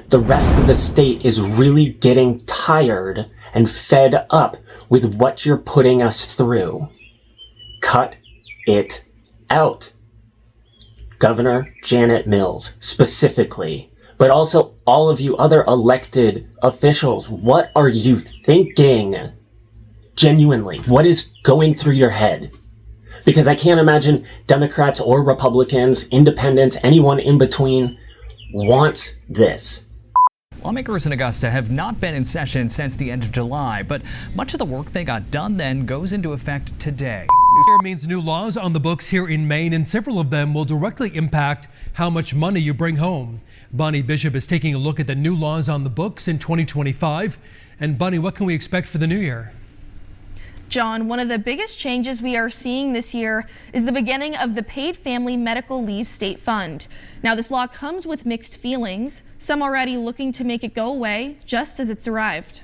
the rest of the state is really getting tired and fed up with what you're putting us through. Cut it out. Governor Janet Mills, specifically, but also all of you other elected officials, what are you thinking? Genuinely, what is going through your head? Because I can't imagine Democrats or Republicans, independents, anyone in between wants this. Lawmakers in Augusta have not been in session since the end of July, but much of the work they got done then goes into effect today. It means new laws on the books here in Maine, and several of them will directly impact how much money you bring home. Bonnie Bishop is taking a look at the new laws on the books in 2025. And Bonnie, what can we expect for the new year? John, one of the biggest changes we are seeing this year is the beginning of the Paid Family Medical Leave State Fund. Now, this law comes with mixed feelings, some already looking to make it go away just as it's arrived.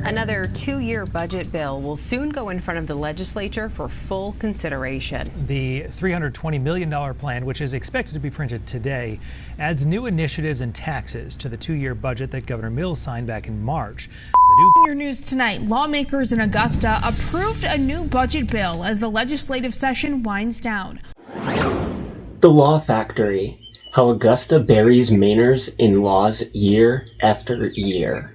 Another two-year budget bill will soon go in front of the legislature for full consideration. The $320 million plan, which is expected to be printed today, adds new initiatives and taxes to the two-year budget that Governor Mills signed back in March. Your news tonight, lawmakers in Augusta approved a new budget bill as the legislative session winds down. The Law Factory, how Augusta buries Mainers in laws year after year.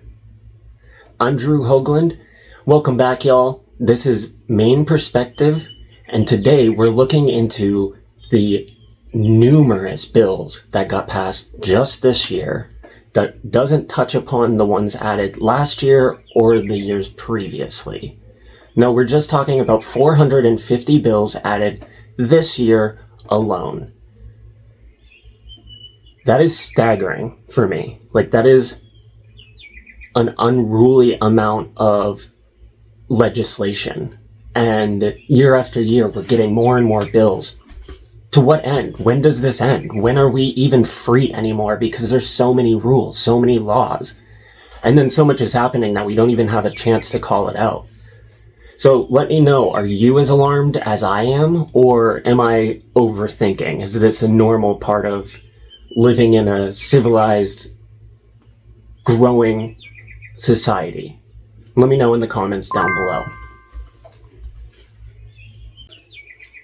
I'm Drew Hoagland. Welcome back, y'all. This is Maine Perspective, and today we're looking into the numerous bills that got passed just this year that doesn't touch upon the ones added last year or the years previously. No, we're just talking about 450 bills added this year alone. That is staggering for me. Like, that is an unruly amount of legislation. And year after year, we're getting more and more bills. To what end? When does this end? When are we even free anymore? Because there's so many rules, so many laws. And then so much is happening that we don't even have a chance to call it out. So let me know, are you as alarmed as I am? Or am I overthinking? Is this a normal part of living in a civilized, growing society? Let me know in the comments down below.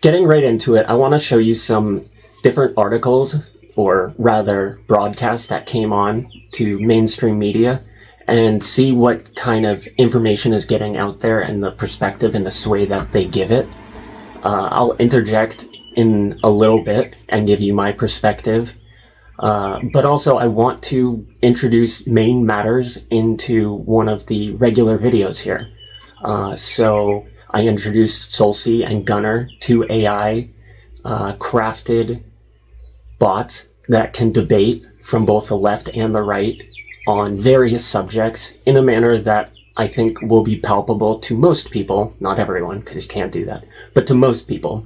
Getting right into it, I want to show you some different articles, or rather broadcasts, that came on to mainstream media and see what kind of information is getting out there and the perspective and the sway that they give it. I'll interject in a little bit and give you my perspective. But also I want to introduce Maine Matters into one of the regular videos here. So I introduced Solcy and Gunner, two AI crafted bots that can debate from both the left and the right on various subjects in a manner that I think will be palpable to most people, not everyone, because you can't do that, but to most people.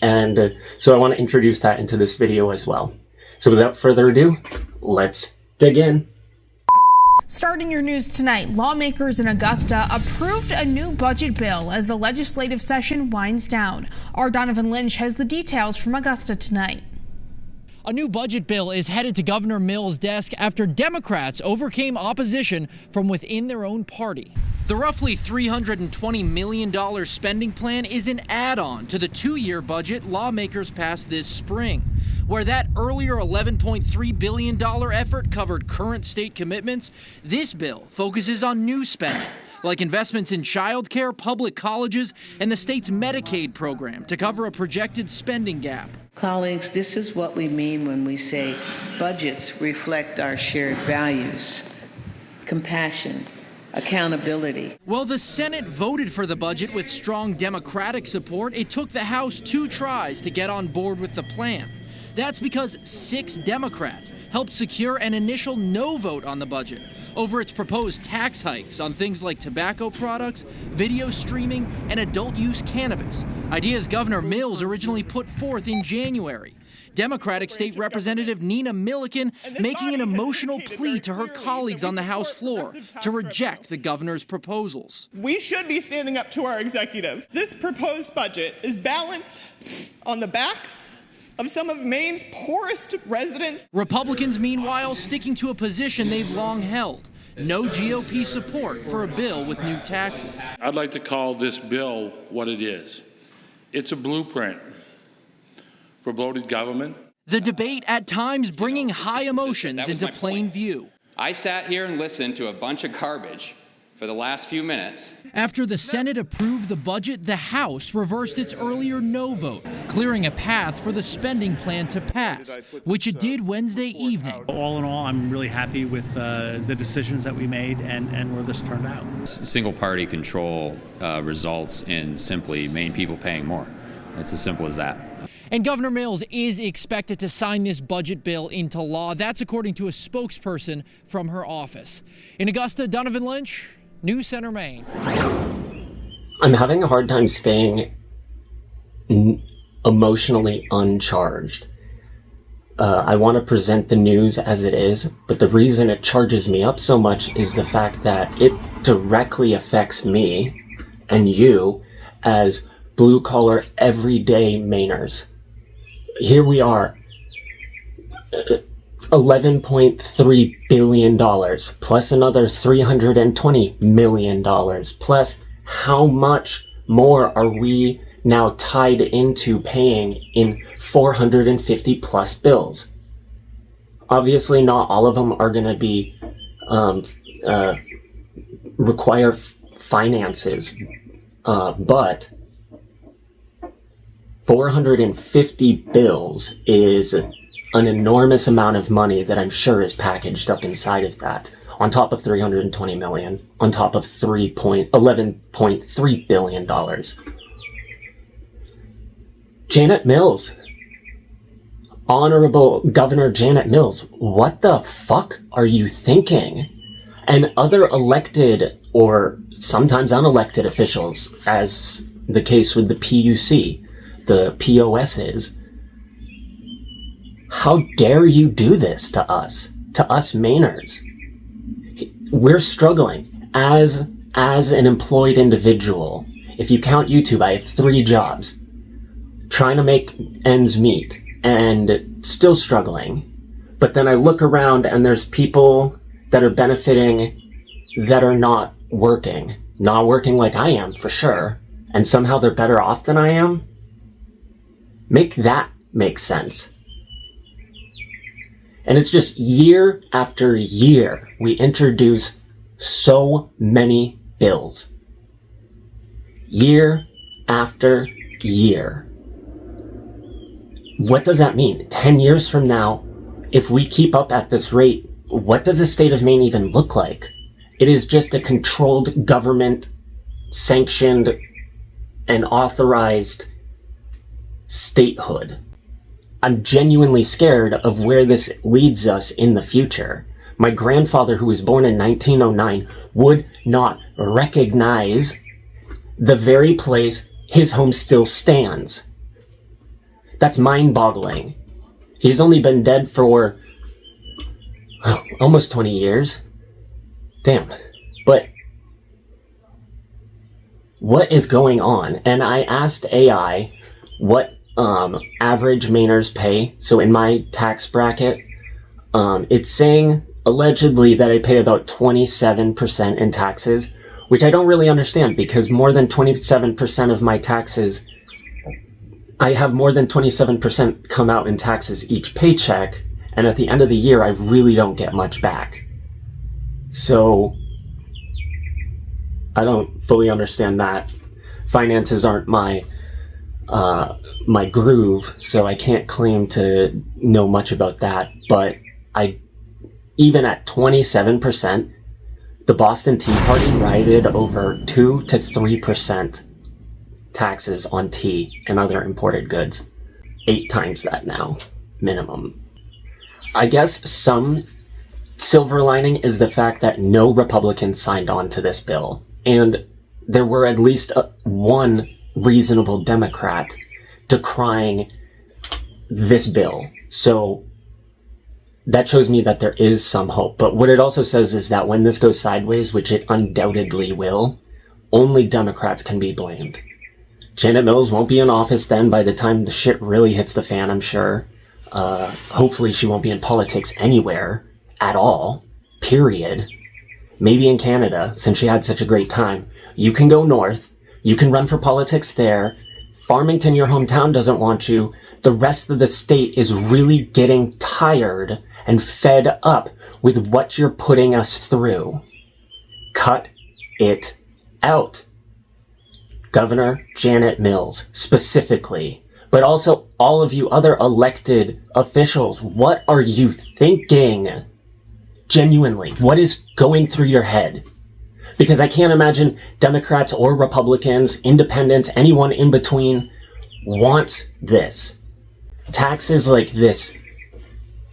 And so I want to introduce that into this video as well. So without further ado, let's dig in. Starting your news tonight, lawmakers in Augusta approved a new budget bill as the legislative session winds down. Our Donovan Lynch has the details from Augusta tonight. A new budget bill is headed to Governor Mills' desk after Democrats overcame opposition from within their own party. The roughly $320 million spending plan is an add-on to the two-year budget lawmakers passed this spring. Where that earlier $11.3 billion effort covered current state commitments, this bill focuses on new spending, like investments in childcare, public colleges, and the state's Medicaid program to cover a projected spending gap. Colleagues, this is what we mean when we say budgets reflect our shared values: compassion, accountability. While the Senate voted for the budget with strong Democratic support, it took the House 2 tries to get on board with the plan. That's because 6 Democrats helped secure an initial no vote on the budget over its proposed tax hikes on things like tobacco products, video streaming, and adult-use cannabis, ideas Governor Mills originally put forth in January. Democratic State Representative Nina Milliken making an emotional plea to her colleagues on the House floor to reject the governor's proposals. We should be standing up to our executive. This proposed budget is balanced on the backs of some of Maine's poorest residents. Republicans, meanwhile, sticking to a position they've long held. No GOP support for a bill with new taxes. I'd like to call this bill what it is. It's a blueprint for bloated government. The debate at times bringing high emotions into plain view. I sat here and listened to a bunch of garbage for the last few minutes. After the Senate approved the budget, the House reversed its earlier no vote, clearing a path for the spending plan to pass, which it did Wednesday evening. All in all, I'm really happy with the decisions that we made and where this turned out. Single party control results in simply Maine people paying more. It's as simple as that. And Governor Mills is expected to sign this budget bill into law. That's according to a spokesperson from her office. In Augusta, Donovan Lynch, News Center, Maine. I'm having a hard time staying emotionally uncharged. I want to present the news as it is, but the reason it charges me up so much is the fact that it directly affects me and you as blue-collar, everyday Mainers. Here we are, $11.3 billion, plus another $320 million, plus how much more are we now tied into paying in 450 plus bills? Obviously, not all of them are going to be require finances, but 450 bills is an enormous amount of money that I'm sure is packaged up inside of that, on top of $320 million, on top of $11.3 billion. Janet Mills, Honorable Governor Janet Mills, what the fuck are you thinking? And other elected or sometimes unelected officials, as the case with the PUC, the POSs, how dare you do this to us Mainers? We're struggling as an employed individual. If you count YouTube, I have 3 jobs, trying to make ends meet and still struggling. But then I look around and there's people that are benefiting that are not working like I am for sure, and somehow they're better off than I am. Make that make sense. And it's just year after year, we introduce so many bills. Year after year. What does that mean? 10 years from now, if we keep up at this rate, what does the state of Maine even look like? It is just a controlled government, sanctioned and authorized statehood. I'm genuinely scared of where this leads us in the future. My grandfather, who was born in 1909, would not recognize the very place his home still stands. That's mind-boggling. He's only been dead for almost 20 years. Damn. But what is going on? And I asked AI what average Mainers pay. So in my tax bracket, it's saying allegedly that I pay about 27% in taxes, which I don't really understand, because more than 27% of my taxes, I have more than 27% come out in taxes each paycheck, and at the end of the year I really don't get much back. So I don't fully understand that. Finances aren't my groove, so I can't claim to know much about that. But even at 27%, the Boston Tea Party rioted over 2 to 3% taxes on tea and other imported goods. 8 times that now, minimum. I guess some silver lining is the fact that no Republicans signed on to this bill, and there were at least one reasonable Democrat decrying this bill. So that shows me that there is some hope. But what it also says is that when this goes sideways, which it undoubtedly will, only Democrats can be blamed. Janet Mills won't be in office then by the time the shit really hits the fan, I'm sure. Hopefully she won't be in politics anywhere at all, period. Maybe in Canada, since she had such a great time. You can go north. You can run for politics there. Farmington, your hometown, doesn't want you. The rest of the state is really getting tired and fed up with what you're putting us through. Cut it out. Governor Janet Mills, specifically, but also all of you other elected officials, what are you thinking? Genuinely, what is going through your head? Because I can't imagine Democrats or Republicans, independents, anyone in between wants this. Taxes like this,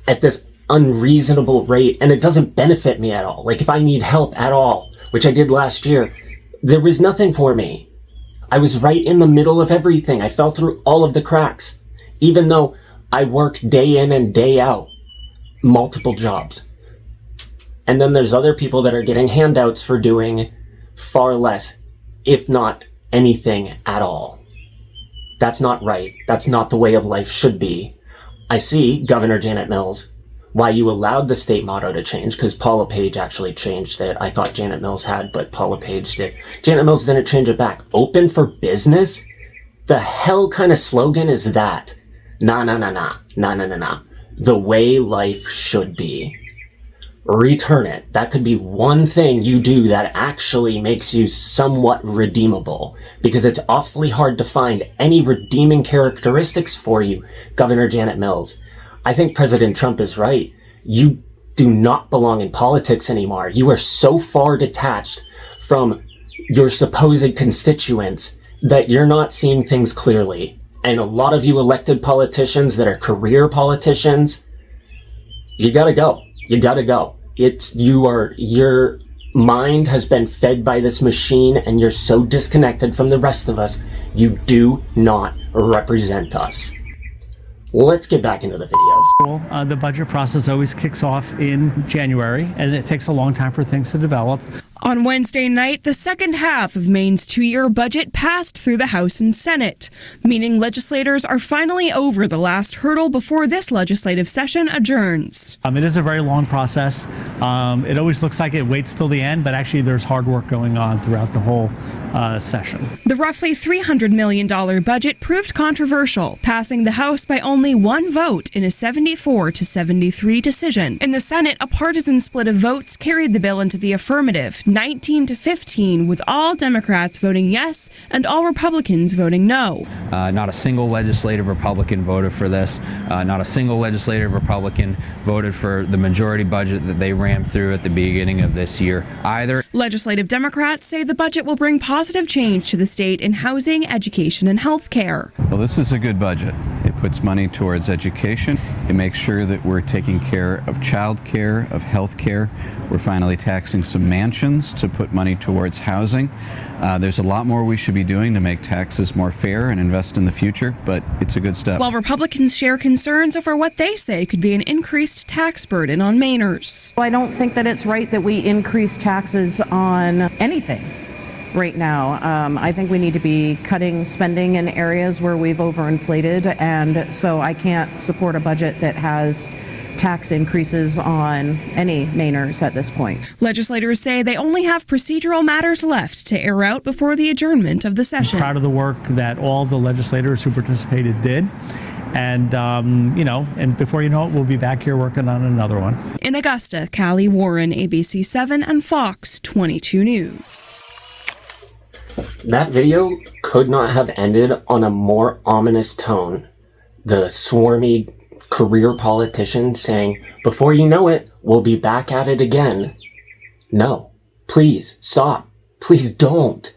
at this unreasonable rate, and it doesn't benefit me at all. Like if I need help at all, which I did last year, there was nothing for me. I was right in the middle of everything. I fell through all of the cracks, even though I worked day in and day out, multiple jobs. And then there's other people that are getting handouts for doing far less, if not anything at all. That's not right. That's not the way of life should be. I see, Governor Janet Mills, why you allowed the state motto to change, because Paula Page actually changed it. I thought Janet Mills had, but Paula Page did. Janet Mills didn't change it back. Open for business? The hell kind of slogan is that? Nah. The way life should be. Return it. That could be one thing you do that actually makes you somewhat redeemable, because it's awfully hard to find any redeeming characteristics for you, Governor Janet Mills. I think President Trump is right. You do not belong in politics anymore. You are so far detached from your supposed constituents that you're not seeing things clearly. And a lot of you elected politicians that are career politicians, you gotta go. You gotta go. Your mind has been fed by this machine and you're so disconnected from the rest of us. You do not represent us. Let's get back into the videos. The budget process always kicks off in January, and it takes a long time for things to develop. On Wednesday night, the second half of Maine's two-year budget passed through the House and Senate, meaning legislators are finally over the last hurdle before this legislative session adjourns. It is a very long process. It always looks like it waits till the end, but actually there's hard work going on throughout the whole session. The roughly $300 million budget proved controversial, passing the House by only one vote in a 74-73 decision. In the Senate, a partisan split of votes carried the bill into the affirmative, 19-15, with all Democrats voting yes and all Republicans voting no. Not a single legislative Republican voted for this. Not a single legislative Republican voted for the majority budget that they rammed through at the beginning of this year either. Legislative Democrats say the budget will bring positive change to the state in housing, education, and health care. Well, this is a good budget. It puts money towards education. It makes sure that we're taking care of child care, of health care. We're finally taxing some mansions to put money towards housing. There's a lot more we should be doing to make taxes more fair and invest in the future, but it's a good step. While Republicans share concerns over what they say could be an increased tax burden on Mainers. I don't think that it's right that we increase taxes on anything right now. I think we need to be cutting spending in areas where we've overinflated, and so I can't support a budget that has tax increases on any Mainers at this point. Legislators say they only have procedural matters left to air out before the adjournment of the session. I'm proud of the work that all the legislators who participated did. And, and before you know it, we'll be back here working on another one. In Augusta, Callie Warren, ABC 7 and Fox 22 News. That video could not have ended on a more ominous tone. The swarmy career politician saying, before you know it, we'll be back at it again. No, please stop. Please don't.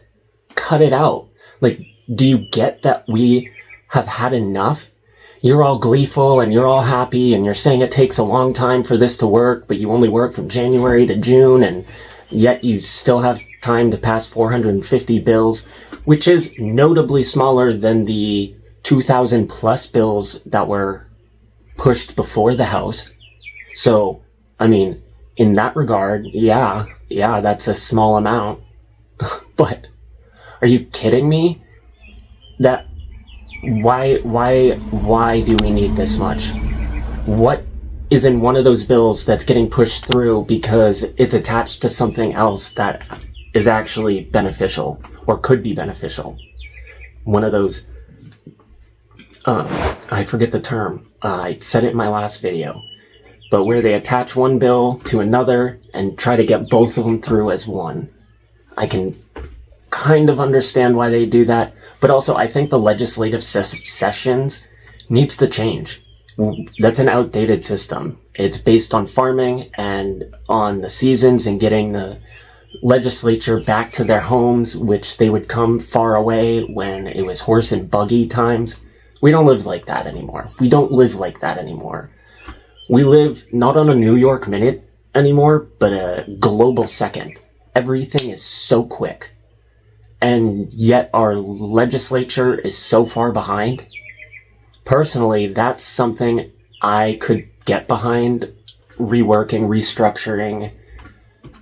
Cut it out. Like, do you get that we have had enough? You're all gleeful and you're all happy and you're saying it takes a long time for this to work, but you only work from January to June, and yet you still have time to pass 450 bills, which is notably smaller than the 2,000 plus bills that were pushed before the House. So, I mean, in that regard, yeah, that's a small amount. But are you kidding me? that why do we need this much? What is in one of those bills that's getting pushed through because it's attached to something else that is actually beneficial or could be beneficial? One of those, I forget the term, I said it in my last video, but where they attach one bill to another and try to get both of them through as one. I can kind of understand why they do that, but also I think the legislative sessions needs to change. That's an outdated system. It's based on farming and on the seasons and getting the legislature back to their homes, which they would come far away when it was horse and buggy times. We don't live like that anymore. We don't live like that anymore. We live not on a New York minute anymore, but a global second. Everything is so quick. And yet our legislature is so far behind. Personally, that's something I could get behind, reworking, restructuring,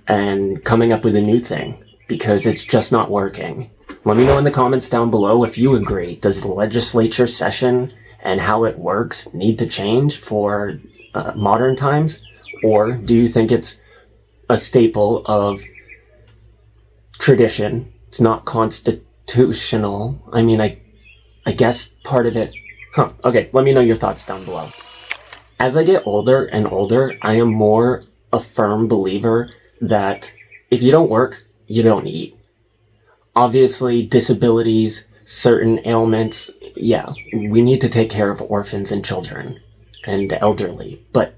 and coming up with a new thing, because it's just not working. Let me know in the comments down below if you agree. Does the legislature session and how it works need to change for modern times? Or do you think it's a staple of tradition? It's not constitutional. I mean, I guess part of it... Okay, let me know your thoughts down below. As I get older and older, I am more a firm believer that if you don't work, you don't eat. Obviously, disabilities, certain ailments, yeah, we need to take care of orphans and children and elderly. But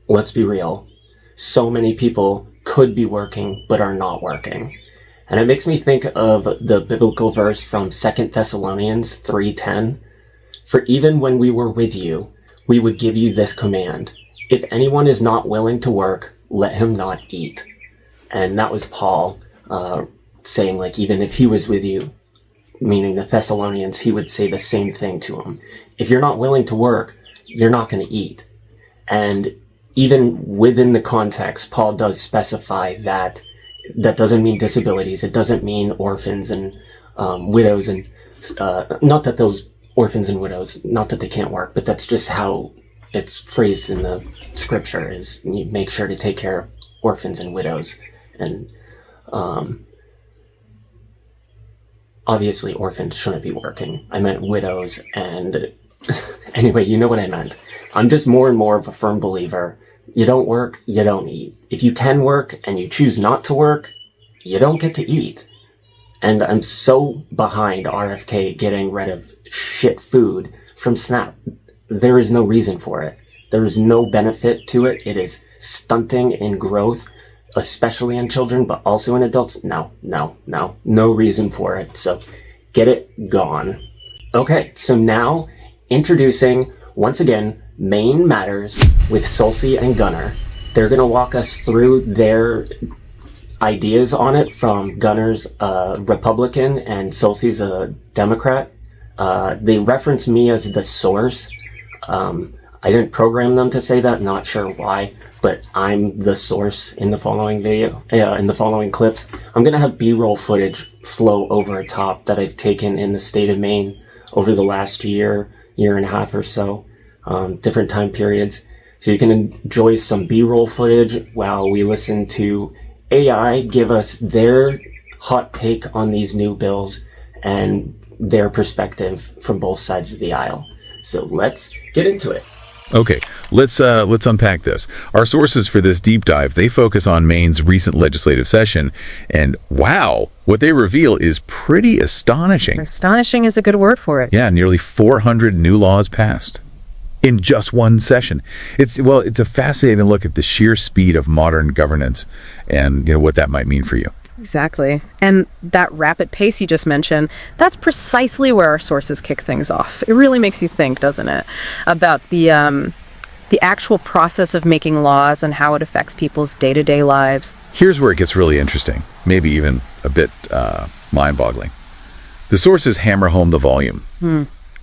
let's be real. So many people could be working but are not working. And it makes me think of the biblical verse from 2 Thessalonians 3:10. For even when we were with you, we would give you this command. If anyone is not willing to work, let him not eat. And that was Paul saying, like, even if he was with you, meaning the Thessalonians, he would say the same thing to them. If you're not willing to work, you're not going to eat. And even within the context, Paul does specify that that doesn't mean disabilities. It doesn't mean orphans and widows, and not that those orphans and widows, not that they can't work, but that's just how it's phrased in the scripture, is you make sure to take care of orphans and widows. And obviously orphans shouldn't be working. I meant widows, and anyway, you know what I meant. I'm just more and more of a firm believer. You don't work, you don't eat. If you can work and you choose not to work, you don't get to eat. And I'm so behind RFK getting rid of shit food from SNAP. There is no reason for it. There is no benefit to it. It is stunting in growth, especially in children, but also in adults. No reason for it. So get it gone. Okay, so now introducing, once again, Maine Matters with Solcy and Gunner. They're going to walk us through their ideas on it, from Gunner's a Republican and Solcy's a Democrat. They reference me as the source. I didn't program them to say that, not sure why, but I'm the source in the following video, in the following clips. I'm going to have B-roll footage flow over a top that I've taken in the state of Maine over the last year and a half or so. Different time periods, so you can enjoy some B-roll footage while we listen to AI give us their hot take on these new bills and their perspective from both sides of the aisle. So let's get into it. Okay, let's unpack this. Our sources for this deep dive, they focus on Maine's recent legislative session, and wow, what they reveal is pretty astonishing. Astonishing is a good word for it. Yeah, nearly 400 new laws passed in just one session. It's a fascinating look at the sheer speed of modern governance and what that might mean for you. Exactly. And that rapid pace you just mentioned, that's precisely where our sources kick things off. It really makes you think, doesn't it, about the actual process of making laws and how it affects people's day-to-day lives. Here's where it gets really interesting, maybe even a bit mind-boggling. The sources hammer home the volume.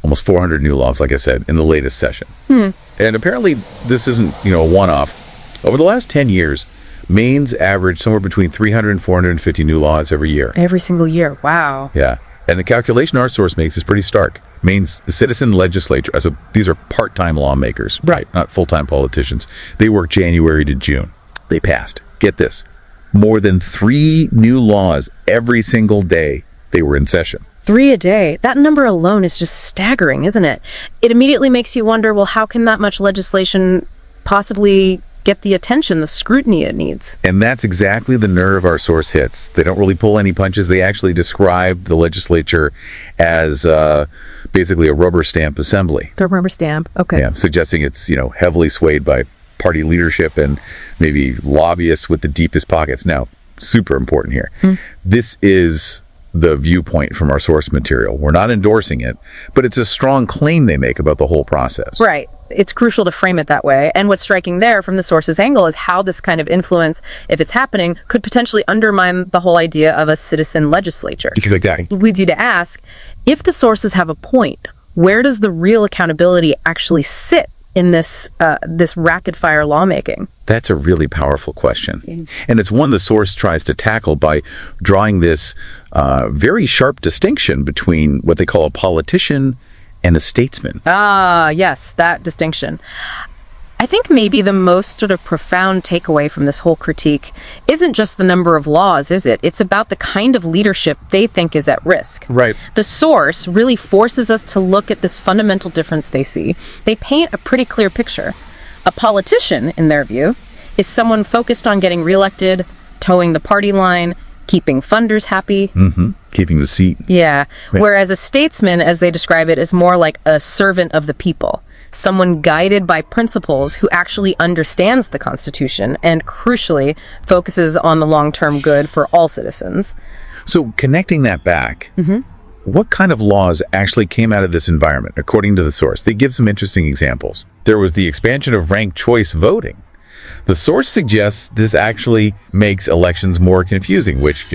Almost 400 new laws, like I said, in the latest session. And apparently this isn't, a one-off. Over the last 10 years, Maine's averaged somewhere between 300 and 450 new laws every year. Every single year. Wow. Yeah. And the calculation our source makes is pretty stark. Maine's citizen legislature, so these are part-time lawmakers, right? Not full-time politicians. They work January to June. They passed, get this, more than 3 new laws every single day they were in session. 3 a day. That number alone is just staggering, isn't it? It immediately makes you wonder, well, how can that much legislation possibly get the attention, the scrutiny it needs? And that's exactly the nerve our source hits. They don't really pull any punches. They actually describe the legislature as basically a rubber stamp assembly. A rubber stamp, okay. Yeah, suggesting it's, heavily swayed by party leadership and maybe lobbyists with the deepest pockets. Now, super important here. This is the viewpoint from our source material. We're not endorsing it, but it's a strong claim they make about the whole process. Right. It's crucial to frame it that way. And what's striking there from the source's angle is how this kind of influence, if it's happening, could potentially undermine the whole idea of a citizen legislature. Exactly. It leads you to ask, if the sources have a point, where does the real accountability actually sit in this rapid-fire lawmaking? That's a really powerful question. And it's one the source tries to tackle by drawing this very sharp distinction between what they call a politician and a statesman. Ah, yes, that distinction. I think maybe the most sort of profound takeaway from this whole critique isn't just the number of laws, is it? It's about the kind of leadership they think is at risk. Right. The source really forces us to look at this fundamental difference they see. They paint a pretty clear picture. A politician, in their view, is someone focused on getting reelected, towing the party line, keeping funders happy. Keeping the seat. Yeah. Right. Whereas a statesman, as they describe it, is more like a servant of the people. Someone guided by principles who actually understands the Constitution and, crucially, focuses on the long-term good for all citizens. So connecting that back, what kind of laws actually came out of this environment, according to the source? They give some interesting examples. There was the expansion of ranked choice voting. The source suggests this actually makes elections more confusing, which,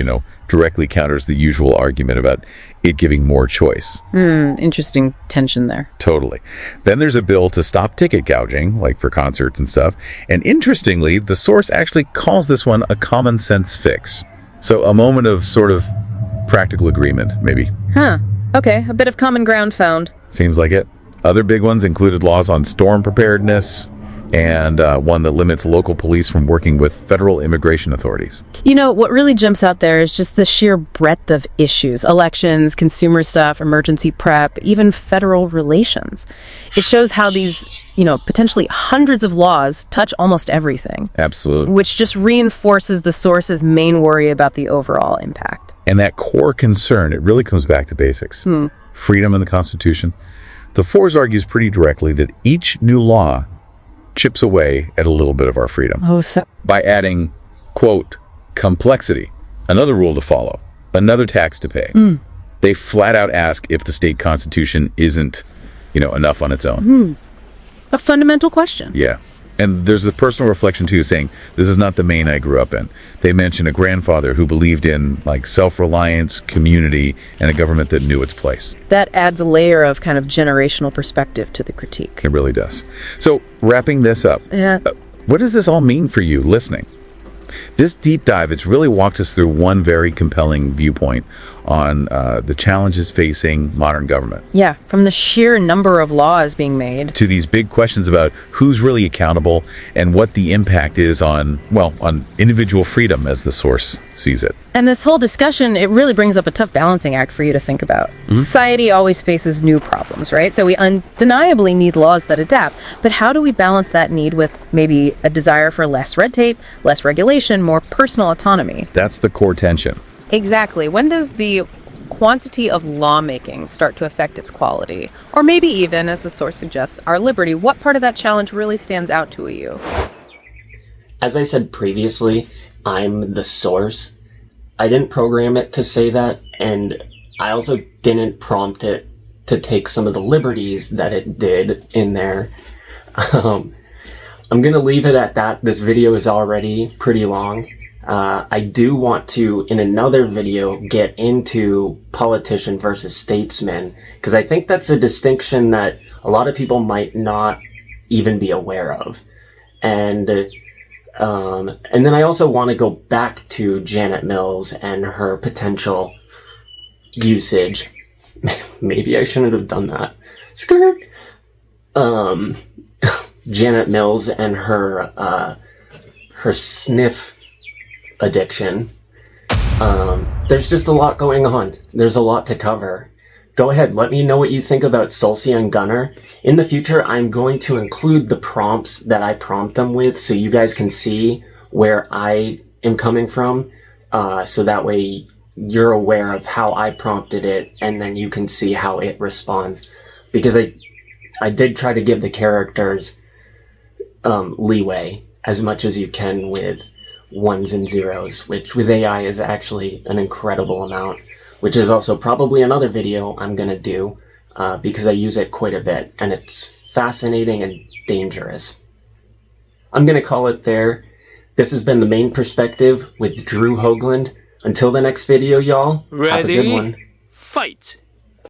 directly counters the usual argument about it giving more choice. Interesting tension there. Totally. Then there's a bill to stop ticket gouging, like for concerts and stuff. And interestingly, the source actually calls this one a common sense fix. So a moment of sort of practical agreement, maybe. Okay, a bit of common ground found. Seems like it. Other big ones included laws on storm preparedness, and one that limits local police from working with federal immigration authorities. What really jumps out there is just the sheer breadth of issues: elections, consumer stuff, emergency prep, even federal relations. It shows how these, potentially hundreds of laws touch almost everything. Absolutely. Which just reinforces the source's main worry about the overall impact. And that core concern, it really comes back to basics. Freedom in the Constitution. The Force argues pretty directly that each new law chips away at a little bit of our freedom by adding, quote, complexity, another rule to follow, another tax to pay. They flat out ask if the state constitution isn't, enough on its own. A fundamental question. Yeah. And there's a personal reflection too, saying this is not the Maine I grew up in. They mention a grandfather who believed in self-reliance, community, and a government that knew its place. That adds a layer of kind of generational perspective to the critique. It really does. So wrapping this up, what does this all mean for you listening? This deep dive, it's really walked us through one very compelling viewpoint on the challenges facing modern government. Yeah, from the sheer number of laws being made to these big questions about who's really accountable and what the impact is on individual freedom as the source sees it. And this whole discussion, it really brings up a tough balancing act for you to think about. Society always faces new problems, right? So we undeniably need laws that adapt. But how do we balance that need with maybe a desire for less red tape, less regulation, more personal autonomy? That's the core tension. Exactly. When does the quantity of lawmaking start to affect its quality? Or maybe even, as the source suggests, our liberty? What part of that challenge really stands out to you? As I said previously, I'm the source. I didn't program it to say that, and I also didn't prompt it to take some of the liberties that it did in there. I'm going to leave it at that. This video is already pretty long. I do want to, in another video, get into politician versus statesman, because I think that's a distinction that a lot of people might not even be aware of. And then I also want to go back to Janet Mills and her potential, usage. Maybe I shouldn't have done that. Skirt. Janet Mills and her sniff addiction. There's just a lot going on. There's a lot to cover. Go ahead, let me know what you think about Solcia and Gunner. In the future, I'm going to include the prompts that I prompt them with so you guys can see where I am coming from. So that way you're aware of how I prompted it, and then you can see how it responds. Because I did try to give the characters leeway as much as you can with ones and zeros, which with AI is actually an incredible amount, which is also probably another video I'm going to do because I use it quite a bit, and it's fascinating and dangerous. I'm going to call it there. This has been The Maine Perspective with Drew Hoagland. Until the next video, y'all, have a good one. Fight!